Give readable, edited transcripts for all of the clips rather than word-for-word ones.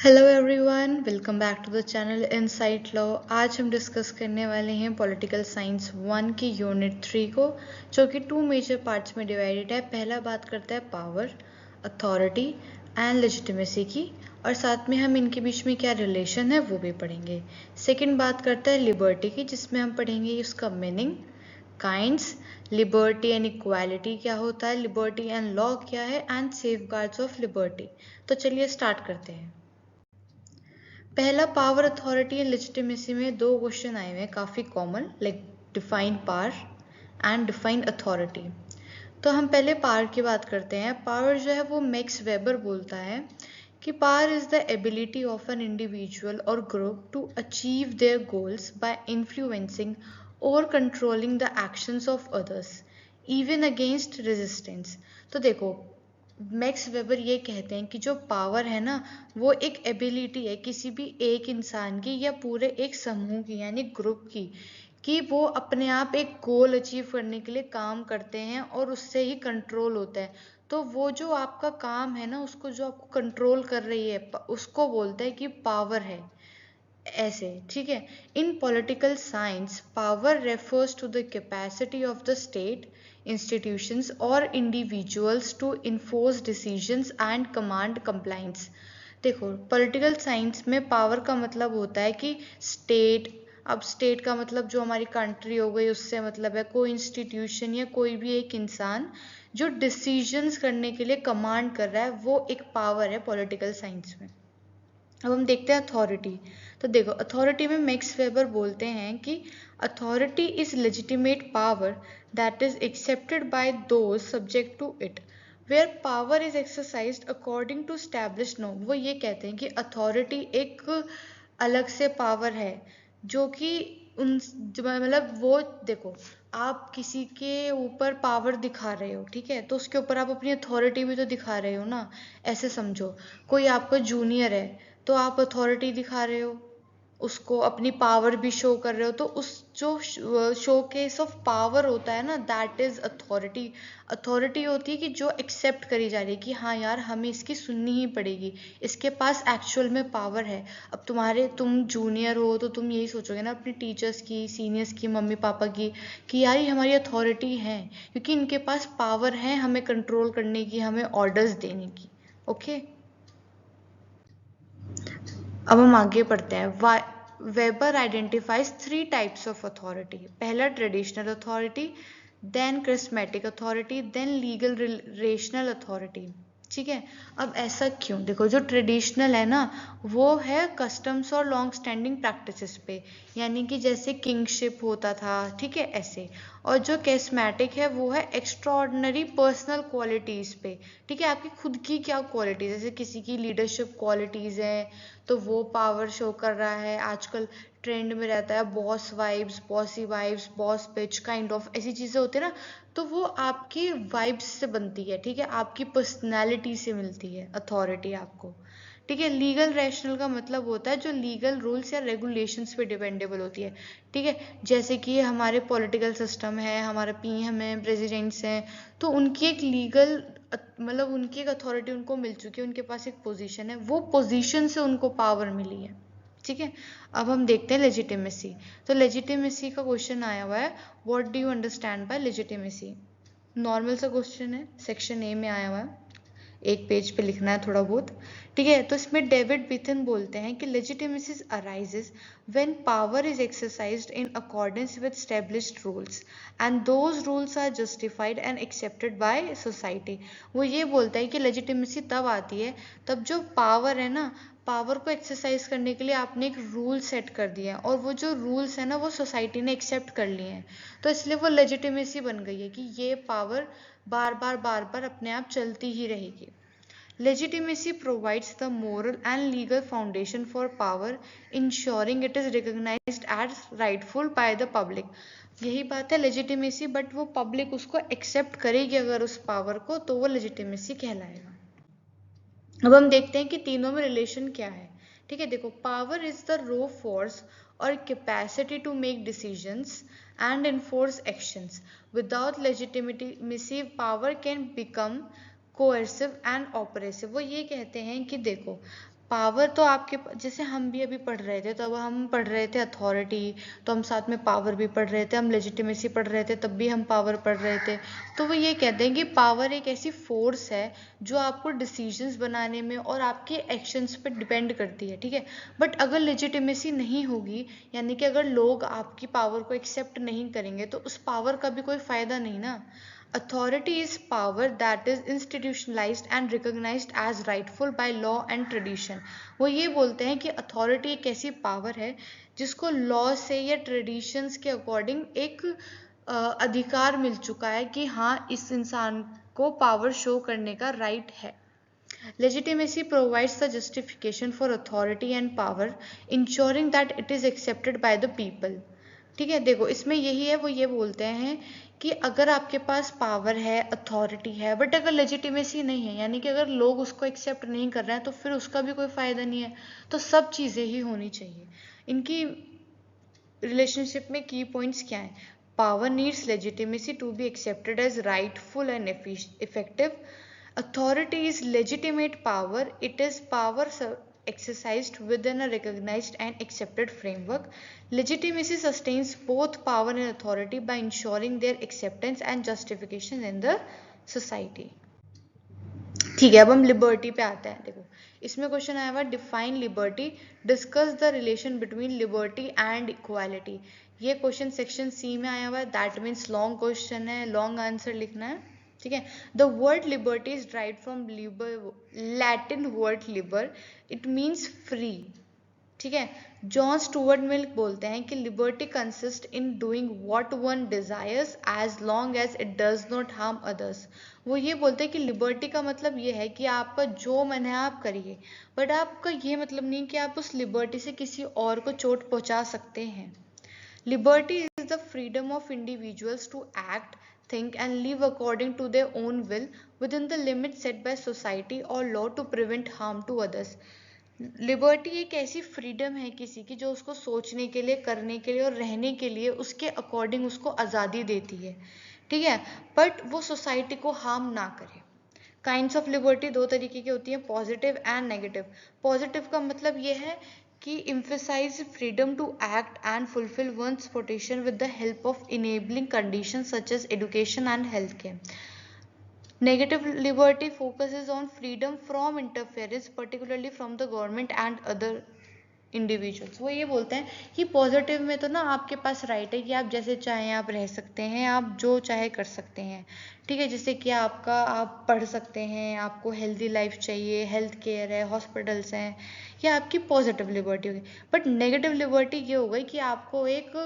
Hello everyone, welcome back to the channel Insight Law. आज हम discuss करने वाले हैं पॉलिटिकल साइंस 1 की यूनिट 3 को, जो कि 2 मेजर पार्ट्स में डिवाइडेड है। पहला बात करता है पावर, अथॉरिटी एंड लेजिटिमेसी की, और साथ में हम इनके बीच में क्या रिलेशन है वो भी पढ़ेंगे। सेकंड बात करता है लिबर्टी की, जिसमें हम पढ़ेंगे उसका meaning, kinds, liberty and equality क्या होता है, लिबर्टी एंड लॉ क्या है, एंड सेफगार्ड्स ऑफ लिबर्टी। तो चलिए स्टार्ट करते हैं। पहला पावर, अथॉरिटी एंड लेजिटिमेसी में दो क्वेश्चन आए हुए हैं काफ़ी common, like define power and define authority. तो हम पहले पावर की बात करते हैं। पावर जो है वो मैक्स वेबर बोलता है कि power is the ability of an individual और group to achieve their goals by influencing और controlling the actions of others even against resistance. तो देखो, मैक्स वेबर ये कहते हैं कि जो पावर है ना, वो एक एबिलिटी है किसी भी एक इंसान की या पूरे एक समूह की, यानी ग्रुप की, कि वो अपने आप एक गोल अचीव करने के लिए काम करते हैं और उससे ही कंट्रोल होता है। तो वो जो आपका काम है ना, उसको जो आपको कंट्रोल कर रही है, उसको बोलते हैं कि पावर है। ऐसे, ठीक है। In political science power refers to the capacity of the state, institutions और individuals to enforce decisions and command compliance. देखो, पॉलिटिकल साइंस में पावर का मतलब होता है कि स्टेट, अब स्टेट का मतलब जो हमारी कंट्री हो गई उससे मतलब है, कोई इंस्टीट्यूशन या कोई भी एक इंसान जो डिसीजंस करने के लिए कमांड कर रहा है, वो एक पावर है पॉलिटिकल साइंस में। अब हम देखते हैं अथॉरिटी। तो देखो, अथॉरिटी में मैक्स वेबर बोलते हैं कि authority is legitimate power that is accepted by those subject to it where power is exercised according to established norm. वो ये कहते हैं कि अथॉरिटी एक अलग से पावर है जो कि उन, मतलब वो, देखो, आप किसी के ऊपर पावर दिखा रहे हो, ठीक है, तो उसके ऊपर आप अपनी अथॉरिटी भी तो दिखा रहे हो ना। ऐसे समझो, कोई आपका जूनियर है तो आप अथॉरिटी दिखा रहे हो, उसको अपनी पावर भी शो कर रहे हो, तो उस जो शो केस ऑफ पावर होता है ना, दैट इज अथॉरिटी। अथॉरिटी होती है कि जो एक्सेप्ट करी जा रही है कि हाँ यार, हमें इसकी सुननी ही पड़ेगी, इसके पास एक्चुअल में पावर है। अब तुम जूनियर हो तो तुम यही सोचोगे ना अपने टीचर्स की, सीनियर्स की, मम्मी पापा की, कि यार ये हमारी अथॉरिटी है, क्योंकि इनके पास पावर है हमें कंट्रोल करने की, हमें ऑर्डर्स देने की। ओके, अब हम आगे पढ़ते हैं। Weber identifies 3 types of authority. पहला traditional authority, then charismatic authority, then legal rational authority. ठीक है। अब ऐसा क्यों? देखो, जो ट्रेडिशनल है ना, वो है कस्टम्स और लॉन्ग स्टैंडिंग प्रैक्टिसेस पे, यानी कि जैसे किंगशिप होता था, ठीक है, ऐसे। और जो कैस्मेटिक है वो है एक्स्ट्रॉर्डनरी पर्सनल क्वालिटीज़ पे, ठीक है, आपकी खुद की क्या क्वालिटीज़, जैसे किसी की लीडरशिप क्वालिटीज़ है तो वो पावर शो कर रहा है। आजकल ट्रेंड में रहता है boss vibes, bossy vibes, boss pitch, kind of ऐसी चीज़ें होती है ना, तो वो आपकी वाइब्स से बनती है, ठीक है, आपकी पर्सनैलिटी से मिलती है अथॉरिटी आपको। ठीक है। लीगल रैशनल का मतलब होता है जो लीगल रूल्स या रेगुलेशंस पे डिपेंडेबल होती है, ठीक है। जैसे कि हमारे पॉलिटिकल सिस्टम है, हमारा पीएम है, प्रेसिडेंट्स हैं, तो उनकी एक लीगल, मतलब उनकी एक अथॉरिटी उनको मिल चुकी है, उनके पास एक पोजीशन है, वो पोजीशन से उनको पावर मिली है, ठीक है। अब हम देखते हैं लेजिटिमेसी। तो लेजिटिमेसी का क्वेश्चन आया हुआ है, what do you understand by legitimacy. Normal सा क्वेश्चन है, सेक्शन ए में आया हुआ है, एक पेज पे लिखना है थोड़ा बहुत, ठीक है। तो इसमें डेविड बिथन बोलते हैं कि legitimacy arises when power is exercised in accordance with established rules and those rules are justified and accepted by society. वो ये बोलता है कि लेजिटिमेसी तब आती है तब जो पावर है ना, पावर को एक्सरसाइज करने के लिए आपने एक रूल सेट कर दिया है, और वो जो रूल्स है ना वो सोसाइटी ने एक्सेप्ट कर लिए हैं, तो इसलिए वो लेजिटिमेसी बन गई है कि ये पावर बार बार अपने आप चलती ही रहेगी। Legitimacy provides the moral and legal foundation for power, ensuring it is recognized as rightful by the public. यही बात है लेजिटिमेसी, बट वो पब्लिक उसको एक्सेप्ट करेगी अगर उस पावर को, तो वो लेजिटिमेसी कहलाएगा। अब हम देखते हैं कि तीनों में रिलेशन क्या है, ठीक है। देखो, power is the raw force और capacity to make decisions and enforce actions. Without legitimacy power can become coercive and oppressive. वो ये कहते हैं कि देखो, पावर तो आपके जैसे हम भी अभी पढ़ रहे थे, तो अब हम पढ़ रहे थे अथॉरिटी, तो हम साथ में पावर भी पढ़ रहे थे, हम लेजिटिमेसी पढ़ रहे थे, तब भी हम पावर पढ़ रहे थे। तो वो ये कहते हैं कि पावर एक ऐसी फोर्स है जो आपको डिसीजंस बनाने में और आपके एक्शंस पे डिपेंड करती है, ठीक है। बट अगर लेजिटिमेसी नहीं होगी, यानी कि अगर लोग आपकी पावर को एक्सेप्ट नहीं करेंगे, तो उस पावर का भी कोई फायदा नहीं ना। Authority is power that is institutionalized and recognized as rightful by law and tradition। वो ये बोलते हैं कि अथॉरिटी एक ऐसी पावर है जिसको लॉ से या ट्रेडिशंस के अकॉर्डिंग एक अधिकार मिल चुका है कि हाँ, इस इंसान को पावर शो करने का राइट है। Legitimacy provides the justification for authority and power, ensuring that it is accepted by the people। ठीक है, देखो इसमें यही है, वो ये बोलते हैं कि अगर आपके पास पावर है, अथॉरिटी है, बट अगर लेजिटिमेसी नहीं है, यानी कि अगर लोग उसको एक्सेप्ट नहीं कर रहे हैं, तो फिर उसका भी कोई फायदा नहीं है। तो सब चीज़ें ही होनी चाहिए। इनकी रिलेशनशिप में की पॉइंट्स क्या है? Power needs legitimacy to be accepted as rightful and effective. Authority is legitimate power. It is power exercised within a recognized and accepted framework. Legitimacy sustains both power and authority by ensuring their acceptance and justification in the society। ठीक है, अब हम liberty पे आते हैं। देखो इसमें question आया हुआ, define liberty, discuss the relation between liberty and equality. ये क्वेश्चन सेक्शन सी में आया हुआ है, दैट मीन्स लॉन्ग क्वेश्चन है, लॉन्ग आंसर लिखना है, ठीक है। The word liberty is derived from Latin word liber, it means free, ठीक है। जॉन स्टुअर्ट मिल बोलते हैं कि liberty consist in doing what one desires as long as it does not harm others. वो ये बोलते हैं कि लिबर्टी का मतलब ये है कि आपका जो मन है आप करिए, बट आपका ये मतलब नहीं कि आप उस लिबर्टी से किसी और को चोट पहुंचा सकते हैं। Liberty is the freedom of individuals to act, think and live according to their own will within the limits set by society or law to prevent harm to others। Liberty एक ऐसी फ्रीडम है किसी की जो उसको सोचने के लिए, करने के लिए और रहने के लिए उसके अकॉर्डिंग उसको आज़ादी देती है, ठीक है, बट वो सोसाइटी को हार्म ना करे। काइंड्स ऑफ लिबर्टी दो तरीके की होती हैं, पॉजिटिव एंड नेगेटिव। पॉजिटिव का मतलब ये है कि emphasize freedom to act and fulfill one's potential with the help of enabling conditions such as education and healthcare। Negative liberty focuses on freedom from interference, particularly from the government and other individuals. वो ये बोलते हैं कि positive में तो ना आपके पास right है कि आप जैसे चाहें आप रह सकते हैं, आप जो चाहे कर सकते हैं, ठीक है। जैसे कि आप पढ़ सकते हैं, आपको हेल्दी लाइफ चाहिए, हेल्थ केयर है, हॉस्पिटल्स हैं, ये आपकी पॉजिटिव लिबर्टी होगी। बट नेगेटिव लिबर्टी ये हो गई कि आपको एक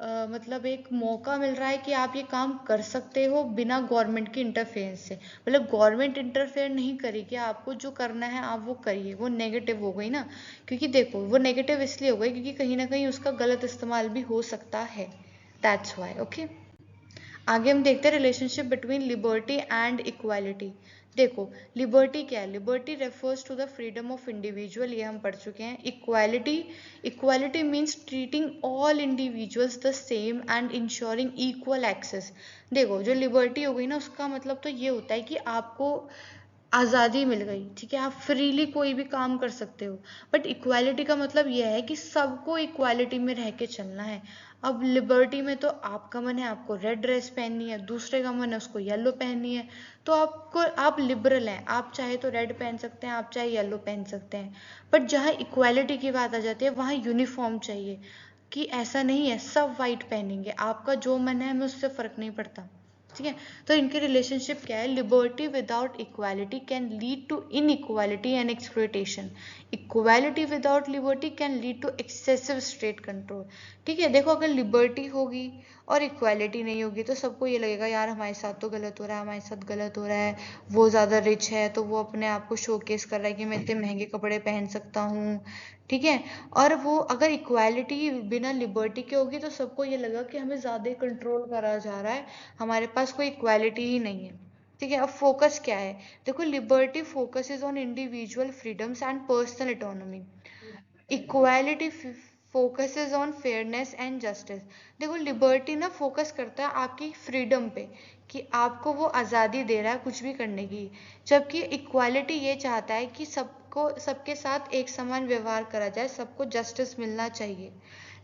मतलब एक मौका मिल रहा है कि आप ये काम कर सकते हो बिना गवर्नमेंट की इंटरफेरेंस से, मतलब गवर्नमेंट इंटरफेयर नहीं करेगी, आपको जो करना है आप वो करिए। वो नेगेटिव हो गई ना, क्योंकि देखो वो नेगेटिव इसलिए हो गई क्योंकि कहीं ना कहीं उसका गलत इस्तेमाल भी हो सकता है, दैट्स वाई। ओके, आगे हम देखते हैं relationship between liberty and equality. देखो लिबर्टी क्या है? Liberty refers to the freedom of individual, ये हम पढ़ चुके हैं। Equality means treating all individuals the same and ensuring equal access. देखो जो लिबर्टी हो गई ना, उसका मतलब तो ये होता है कि आपको आज़ादी मिल गई, ठीक है, आप फ्रीली कोई भी काम कर सकते हो। बट इक्वालिटी का मतलब यह है कि सबको इक्वालिटी में रह के चलना है। अब लिबर्टी में तो आपका मन है आपको रेड ड्रेस पहननी है, दूसरे का मन है उसको येलो पहननी है, तो आप लिबरल हैं, आप चाहे तो रेड पहन सकते हैं, आप चाहे येलो पहन सकते हैं। बट जहाँ इक्वालिटी की बात आ जाती है वहाँ यूनिफॉर्म चाहिए, कि ऐसा नहीं है सब वाइट पहनेंगे, आपका जो मन है हमें उससे फर्क नहीं पड़ता, ठीक है। तो इनकी रिलेशनशिप क्या है? Liberty without equality can lead to inequality and exploitation. Equality without liberty can lead to excessive state control. ठीक है, देखो अगर लिबर्टी होगी और इक्वालिटी नहीं होगी तो सबको ये लगेगा यार हमारे साथ तो गलत हो रहा है, हमारे साथ गलत हो रहा है। वो ज़्यादा रिच है तो वो अपने आप को शोकेस कर रहा है कि मैं इतने महंगे कपड़े पहन सकता हूँ, ठीक है। और वो अगर इक्वालिटी बिना लिबर्टी के होगी तो सबको ये लगा कि हमें ज़्यादा कंट्रोल करा जा रहा है, हमारे पास कोई इक्वालिटी ही नहीं है, ठीक है। अब फोकस क्या है? देखो liberty focus is on individual freedoms and personal autonomy. Equality focuses on fairness and justice. देखो लिबर्टी ना फोकस करता है आपकी फ्रीडम पे, कि आपको वो आज़ादी दे रहा है कुछ भी करने की, जबकि इक्वालिटी ये चाहता है कि सब सबके साथ एक समान व्यवहार करा जाए, सबको जस्टिस मिलना चाहिए।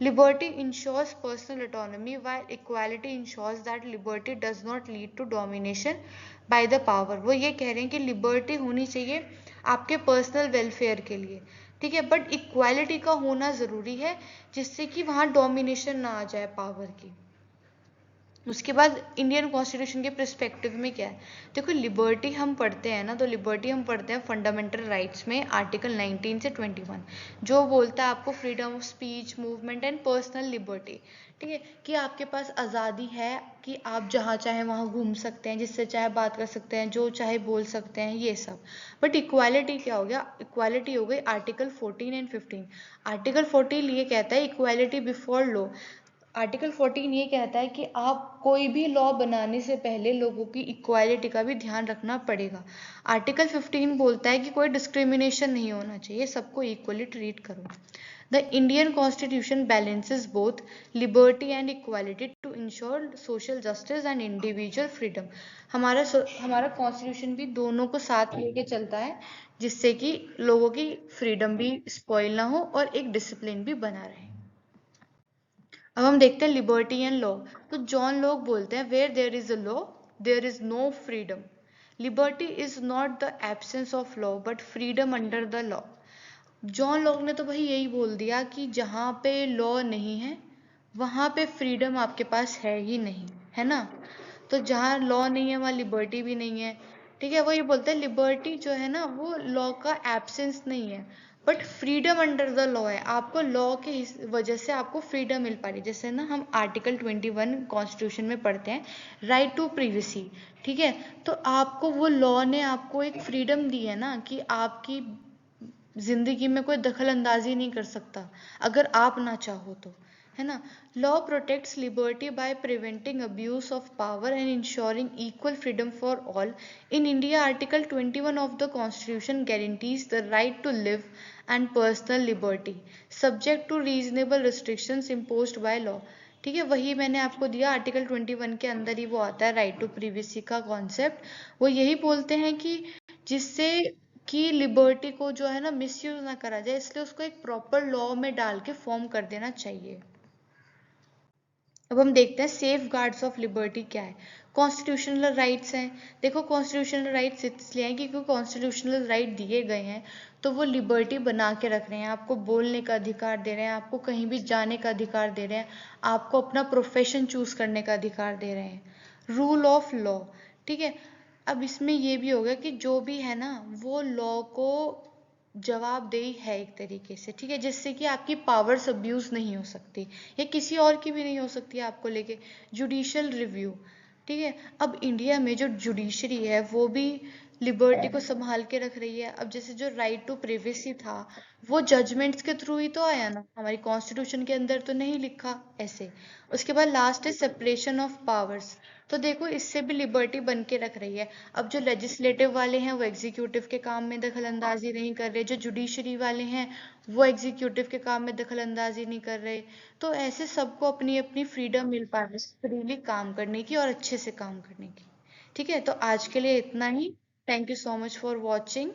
Liberty ensures personal autonomy while equality ensures that liberty does not lead to domination by the power. वो ये कह रहे हैं कि लिबर्टी होनी चाहिए आपके पर्सनल वेलफेयर के लिए, ठीक है, बट इक्वालिटी का होना ज़रूरी है जिससे कि वहाँ डोमिनेशन ना आ जाए पावर की। उसके बाद इंडियन कॉन्स्टिट्यूशन के पर्सपेक्टिव में क्या है, देखो लिबर्टी हम पढ़ते हैं ना, तो लिबर्टी हम पढ़ते हैं फंडामेंटल राइट्स में आर्टिकल 19 से 21, जो बोलता है आपको freedom of speech, movement and personal liberty, ठीक है, कि आपके पास आज़ादी है कि आप जहाँ चाहें वहाँ घूम सकते हैं, जिससे चाहे बात कर सकते हैं, जो चाहे बोल सकते हैं, ये सब। बट इक्वालिटी क्या हो गया, इक्वालिटी हो गई आर्टिकल 14 एंड 15। आर्टिकल 14 ये कहता है इक्वालिटी बिफोर लॉ। आर्टिकल 14 ये कहता है कि आप कोई भी लॉ बनाने से पहले लोगों की इक्वालिटी का भी ध्यान रखना पड़ेगा। आर्टिकल 15 बोलता है कि कोई डिस्क्रिमिनेशन नहीं होना चाहिए, सबको इक्वली ट्रीट करो। The Indian constitution balances both liberty and equality to ensure social justice and individual freedom. हमारा कॉन्स्टिट्यूशन भी दोनों को साथ लेके चलता है, जिससे कि लोगों की फ्रीडम भी स्पॉइल ना हो और एक डिसिप्लिन भी बना रहे। अब हम देखते हैं लिबर्टी एंड लॉ। तो जॉन लॉक बोलते हैं where there is a law there is no freedom. Liberty is not the absence of law but freedom under the law. John Locke ने तो भाई यही बोल दिया कि जहाँ पे लॉ नहीं है वहाँ पे फ्रीडम आपके पास है ही नहीं, है ना। तो जहाँ लॉ नहीं है वहाँ लिबर्टी भी नहीं है, ठीक है। वो ये बोलते हैं लिबर्टी जो है ना वो लॉ का एब्सेंस नहीं है, but freedom under the law है। आपको लॉ के वजह से आपको फ्रीडम मिल पा रही है। जैसे ना हम आर्टिकल 21 कॉन्स्टिट्यूशन में पढ़ते हैं राइट टू प्रिवेसी, ठीक है। तो आपको वो लॉ ने आपको एक फ्रीडम दी है ना कि आपकी जिंदगी में कोई दखल अंदाजी नहीं कर सकता अगर आप ना चाहो तो, है ना। Law protects liberty by preventing abuse of power and ensuring equal freedom for all. In India article 21 of the constitution guarantees the right to live and personal liberty subject to reasonable restrictions imposed by law, ठीक है। वही मैंने आपको दिया, article 21 के अंदर ही वो आता है राइट टू प्रिवेसी का कॉन्सेप्ट। वो यही बोलते हैं कि जिससे कि लिबर्टी को जो है ना मिसयूज ना करा जाए, इसलिए उसको एक प्रॉपर लॉ में डाल के फॉर्म कर देना चाहिए। अब हम देखते हैं सेफ गार्ड्स ऑफ लिबर्टी क्या है। कॉन्स्टिट्यूशनल राइट्स हैं। देखो कॉन्स्टिट्यूशनल राइट्स इसलिए हैं क्योंकि कॉन्स्टिट्यूशनल राइट दिए गए हैं तो वो लिबर्टी बना के रख रहे हैं। आपको बोलने का अधिकार दे रहे हैं, आपको कहीं भी जाने का अधिकार दे रहे हैं, आपको अपना प्रोफेशन चूज करने का अधिकार दे रहे हैं। रूल ऑफ लॉ, ठीक है। अब इसमें ये भी हो गया कि जो भी है ना वो लॉ को जवाबदेही है एक तरीके से, ठीक है, जिससे कि आपकी पावर्स अब्यूज नहीं हो सकती या किसी और की भी नहीं हो सकती आपको लेके। जुडिशियल रिव्यू, ठीक है। अब इंडिया में जो जुडिशरी है वो भी लिबर्टी को संभाल के रख रही है। अब जैसे जो राइट टू प्रिवेसी था वो जजमेंट्स के थ्रू ही तो आया ना, हमारी कॉन्स्टिट्यूशन के अंदर तो नहीं लिखा ऐसे। उसके बाद लास्ट है सेपरेशन ऑफ पावर्स। तो देखो इससे भी लिबर्टी बन के रख रही है। अब जो लेजिस्लेटिव वाले हैं वो एग्जीक्यूटिव के काम में दखल अंदाजी नहीं कर रहे, जो जुडिशरी वाले हैं वो एग्जीक्यूटिव के काम में दखल अंदाजी नहीं कर रहे। तो ऐसे सबको अपनी अपनी फ्रीडम मिल पा रही है फ्रीली काम करने की और अच्छे से काम करने की, ठीक है। तो आज के लिए इतना ही। Thank you so much for watching.